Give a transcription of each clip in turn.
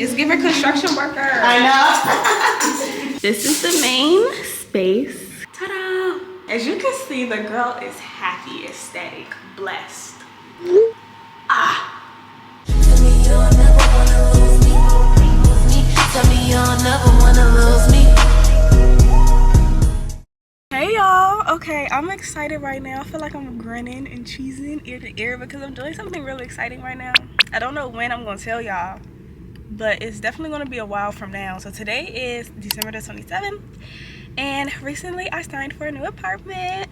It's giving construction worker. I know. This is the main space. Ta-da! As you can see, the girl is happy, ecstatic, blessed. Ah! Tell me you'll never wanna lose me. Tell me you'll never wanna lose me. Hey y'all, okay, I'm excited right now. I feel like I'm grinning and cheesing ear to ear because I'm doing something really exciting right now. I don't know when I'm gonna tell y'all, but it's definitely gonna be a while from now. So today is December the 27th, and recently I signed for a new apartment.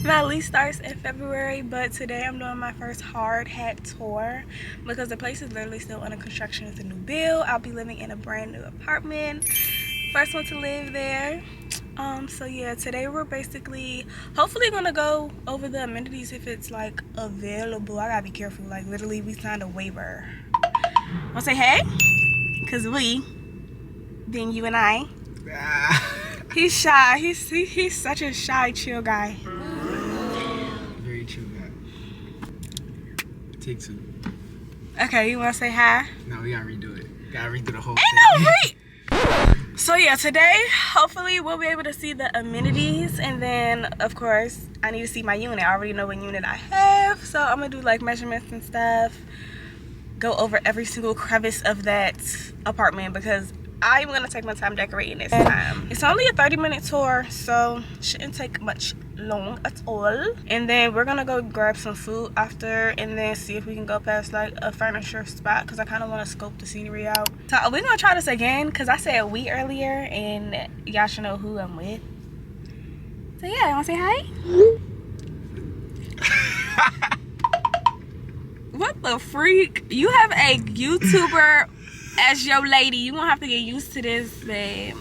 My lease starts in February, but today I'm doing my first hard hat tour because the place is literally still under construction. It's a new build. I'll be living in a brand new apartment. First one to live there. So yeah, today we're basically hopefully gonna go over the amenities if it's like available. I gotta be careful, like literally we signed a waiver. Wanna say hey? Cause we, being you and I. He's shy. He's such a shy, chill guy. Very chill guy. Take two. Okay, you wanna say hi? No, we gotta redo it. Gotta redo the whole Ain't thing. no wait. So yeah, today hopefully we'll be able to see the amenities, and then of course I need to see my unit. I already know what unit I have, so I'm gonna do like measurements and stuff, go over every single crevice of that apartment because I'm gonna take my time decorating this time. It's only a 30-minute tour, so shouldn't take much long at all. And then we're gonna go grab some food after, and then see if we can go past like a furniture spot because I kind of want to scope the scenery out. So we're gonna try this again because I said we earlier, and y'all should know who I'm with. So yeah, wanna say hi? What the freak? You have a YouTuber as your lady. You won't have to get used to this, babe.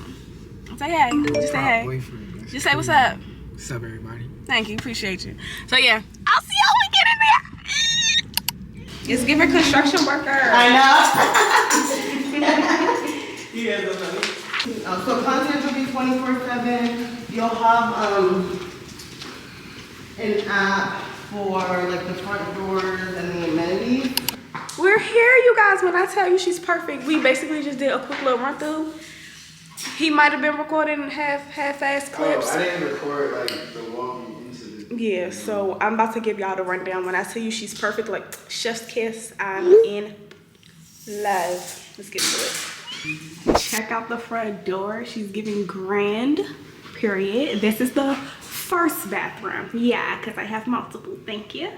Say hey. Just say hey. Just say what's up. What's up, everybody? Thank you. Appreciate you. So yeah, I'll see y'all when we get in there. It's giving construction worker. I know. Yeah, so concierge will be 24/7. You'll have an app for like the front doors and the amenities. We're here, you guys. When I tell you she's perfect, we basically just did a quick little run through. He might have been recording half-ass clips. Oh, I didn't record like the walking into the. Yeah, so I'm about to give y'all the rundown. When I tell you she's perfect, like chef's kiss, I'm in love. Let's get to it. Check out the front door. She's giving grand, period. This is the first bathroom. Yeah, because I have multiple. Thank you.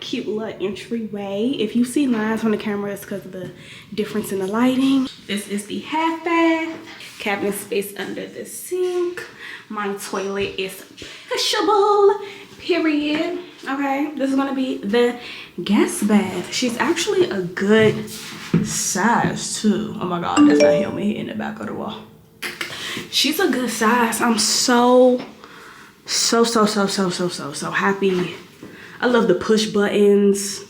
Cute little entryway. If you see lines on the camera, it's because of the difference in the lighting. This is the half bath. Cabinet space under the sink. My toilet is pushable, period. Okay, this is gonna be the guest bath. She's actually a good size too. Oh my god, that's my helmet hitting the back of the wall. She's a good size. I'm so happy. I love the push buttons.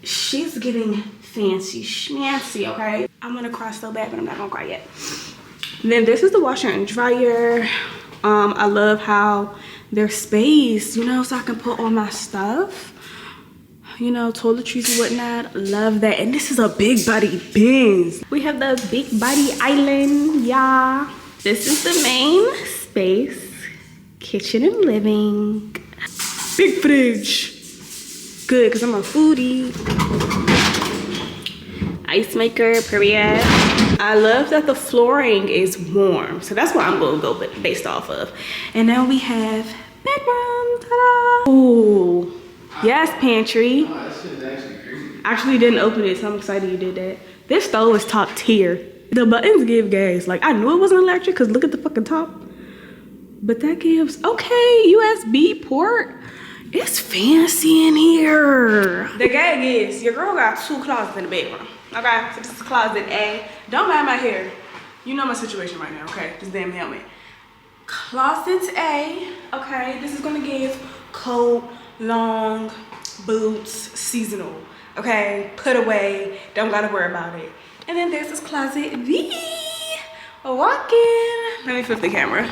She's getting fancy schmancy, okay? I'm gonna cry so bad, but I'm not gonna cry yet. Then this is the washer and dryer. I love how there's space, you know, so I can put all my stuff. You know, toiletries and whatnot. Love that. And this is a big body Benz. We have the big body island, yeah. This is the main space. Kitchen and living. Big fridge. Good, because I'm a foodie. Ice maker, period. I love that the flooring is warm. So that's what I'm going to go based off of. And now we have bedroom. Ta-da! Ooh. Yes, pantry. Oh, that shit is actually crazy. Actually didn't open it, so I'm excited you did that. This stove is top tier. The buttons give gas. Like, I knew it wasn't electric because look at the fucking top. But that gives, okay, USB port. It's fancy in here. The gag is, your girl got 2 closets in the bedroom. Okay, so this is closet A. Don't mind my hair. You know my situation right now, okay? This damn helmet. Closet A, okay, this is gonna give coat, long, boots, seasonal. Okay, put away, don't gotta worry about it. And then there's this closet B. Walk in. Let me flip the camera.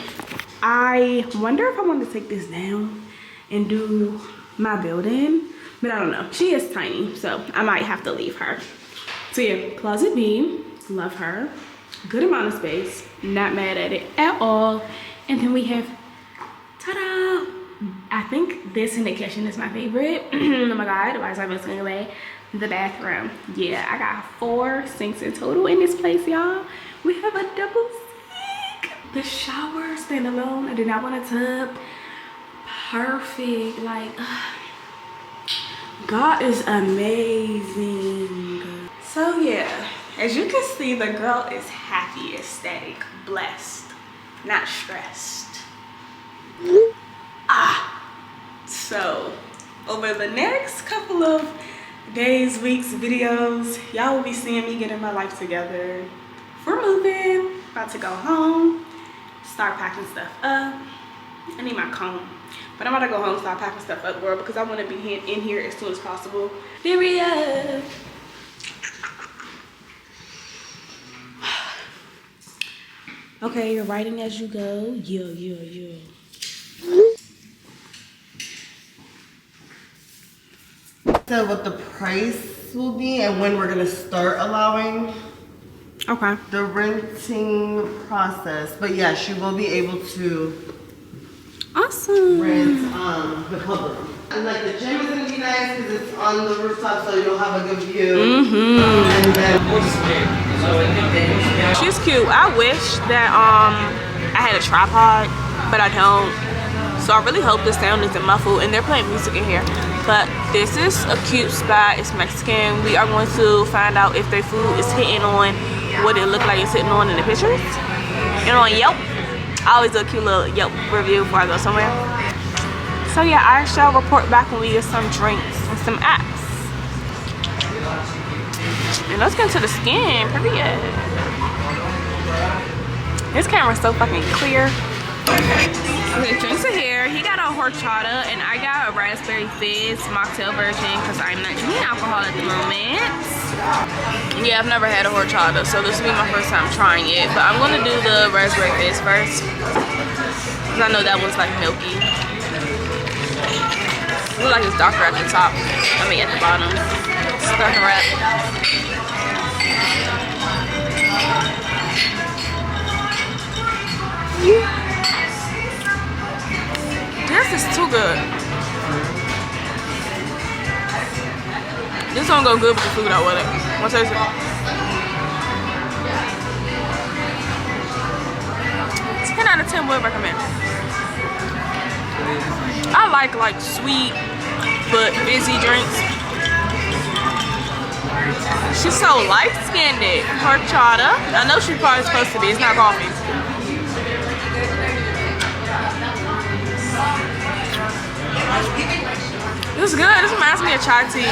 I wonder if I want to take this down and do my building, but I don't know. She is tiny, so I might have to leave her. So yeah, closet B, love her. Good amount of space, not mad at it at all. And then we have, ta-da! I think this in the kitchen is my favorite. Oh my god, why is I missing away? The bathroom. Yeah, I got 4 sinks in total in this place, y'all. We have a double sink. The shower, standalone. I did not want a tub. Perfect. Like, God is amazing. So yeah, as you can see, the girl is happy, ecstatic, blessed, not stressed. So over the next couple of days, weeks, videos, y'all will be seeing me getting my life together. We're moving, about to go home, start packing stuff up. I need my comb, but I'm about to go home, start packing stuff up, girl, because I want to be in here as soon as possible. Period. Okay, you're writing as you go. Yeah. So what the price will be and when we're gonna start allowing the renting process. But yes, you will be able to rent the club room. And like the gym is gonna be nice because it's on the rooftop, so you'll have a good view. And then she's cute. I wish that I had a tripod, but I don't. So I really hope the sound isn't muffled, and they're playing music in here. But this is a cute spot. It's Mexican. We are going to find out if their food is hitting on what it looked like it's hitting on in the pictures. And on Yelp. I always do a cute little Yelp review before I go somewhere. So yeah, I shall report back when we get some drinks and some apps. And let's get into the skin, period. This camera's so fucking clear. Okay, drinks are here. He got a horchata and I got a raspberry fizz mocktail version because I'm not drinking alcohol at the moment. Yeah, I've never had a horchata, so this will be my first time trying it. But I'm gonna do the raspberry fizz first because I know that one's like milky. It looks like it's darker at the top. I mean at the bottom. Stuck wrap. This is too good. This don't go good with the food out with it. What's this? 10 out of 10 would recommend. I like sweet but fizzy drinks. She's so light-skinned. Horchata. I know she's probably supposed to be. It's not coffee. This is good. This reminds me of chai tea.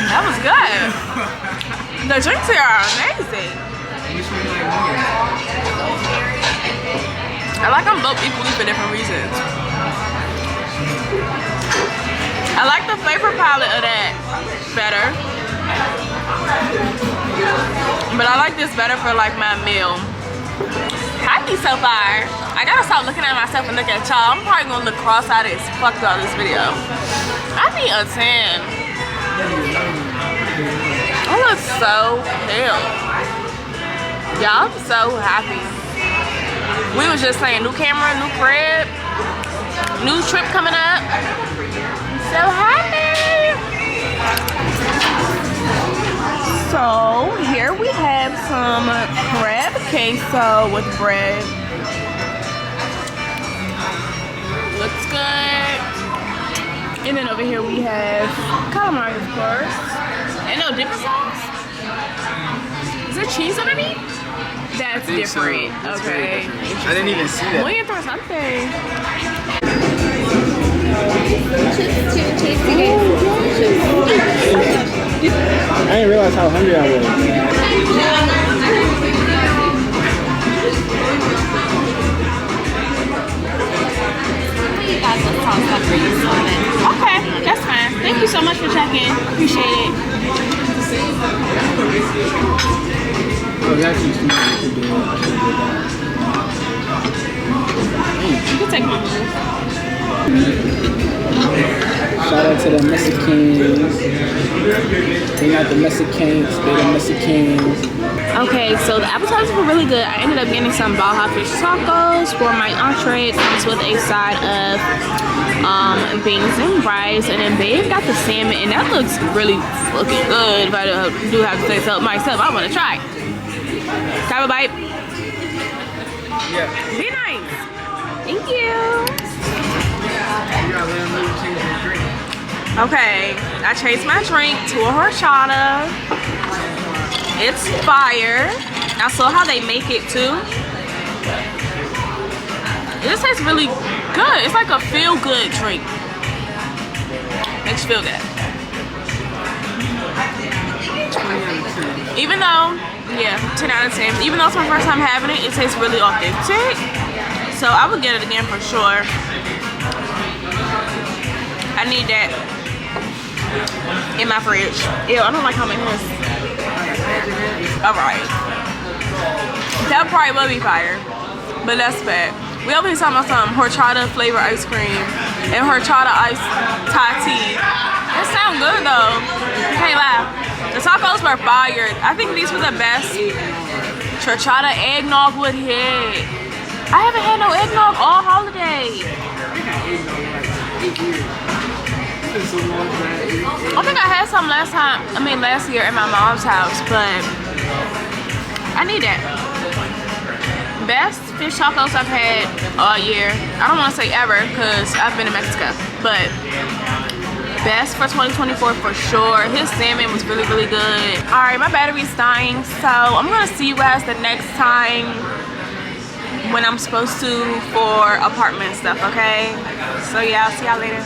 That was good. The drinks here are amazing. I like them both equally for different reasons. I like the flavor palette of that better. But I like this better for like my meal. Happy so far. I gotta stop looking at myself and look at y'all. I'm probably gonna look cross-eyed as fuck throughout this video. I need a 10. I look so pale. Y'all, I'm so happy. We was just saying, new camera, new crib, new trip coming up. So happy. So here we have some crab queso with bread. Looks good. And then over here we have calamari, of course. And no dipping sauce. Is there cheese underneath? That's different. So. Okay. Different. I didn't even see that. Muy interesante. Chips too tasty. I didn't realize how hungry I was. Okay, that's fine. Thank you so much for checking. Appreciate it. Oh, it's actually too much to do. You can take my move. Shout out to the Mexicans. They not the Mexicans, they the Mexicans. Okay, so the appetizers were really good. I ended up getting some Baja fish tacos for my entree. It comes with a side of beans and rice, and then babe got the salmon, and that looks really fucking good. If I do have to say so myself, I want to try. Can I have a bite? Yeah. Be nice. Thank you. Okay, I changed my drink to a horchata. It's fire. I saw how they make it too. It just tastes really good. It's like a feel-good drink. Makes you feel good. Even though, yeah, 10 out of 10. Even though it's my first time having it, it tastes really authentic. So I would get it again for sure. I need that in my fridge. Ew, I don't like how many this. Alright. That probably will be fire. But that's bad. We over here talking about some horchata flavor ice cream and horchata iced Thai tea. It sound good though. Can't lie. The tacos were fire. I think these were the best. Horchata eggnog would hit. I haven't had no eggnog all holiday. I think I had some last year at my mom's house, but I need that. Best fish tacos I've had all year. I don't want to say ever because I've been to Mexico, but best for 2024 for sure. His salmon was really, really good. All right, my battery's dying, so I'm gonna see you guys the next time when I'm supposed to for apartment stuff, okay? So yeah, I'll see y'all later.